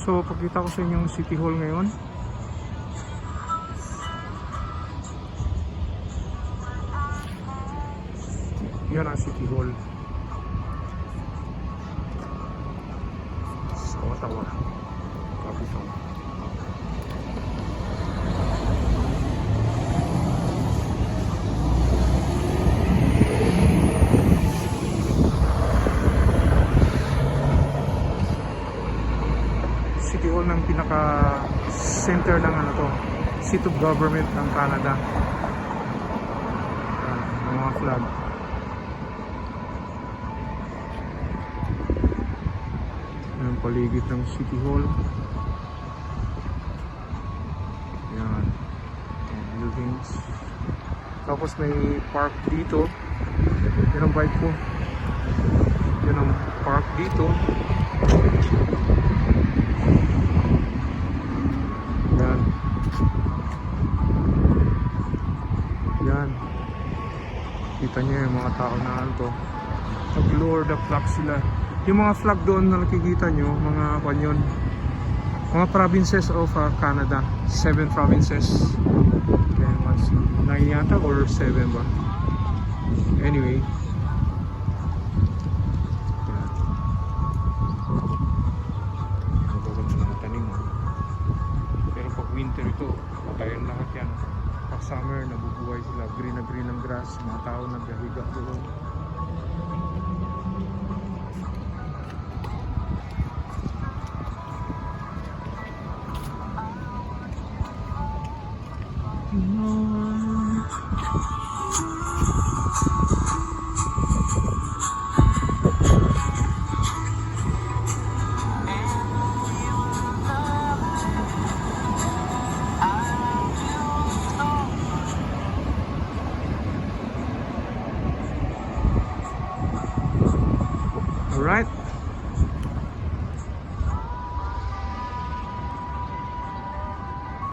So pakita ko sa inyo yung City Hall ngayon. Yan ang City Hall sa Ottawa, capital. City Hall ng pinaka center ng ano to, seat of government ng Canada. Ang mga flag. Ang paligid ng City Hall. Yan. Buildings. Tapos may park dito. Yan ang bike ko. Yan ang park dito. Yan. Yan. Kita niyo yung mga tao na ano, nag-lower the flag sila. Yung mga flag doon na nakikita nyo, mga kanyon, mga provinces of Canada. 7 provinces. Okay, 9 yata or 7 ba? Anyway. Yan. Nagaganda ng tanim. Pero pag winter ito, patayin lahat yan. Pag summer, nabubuhay sila. Green na green ang grass. Mga tao naghahiga doon. All right.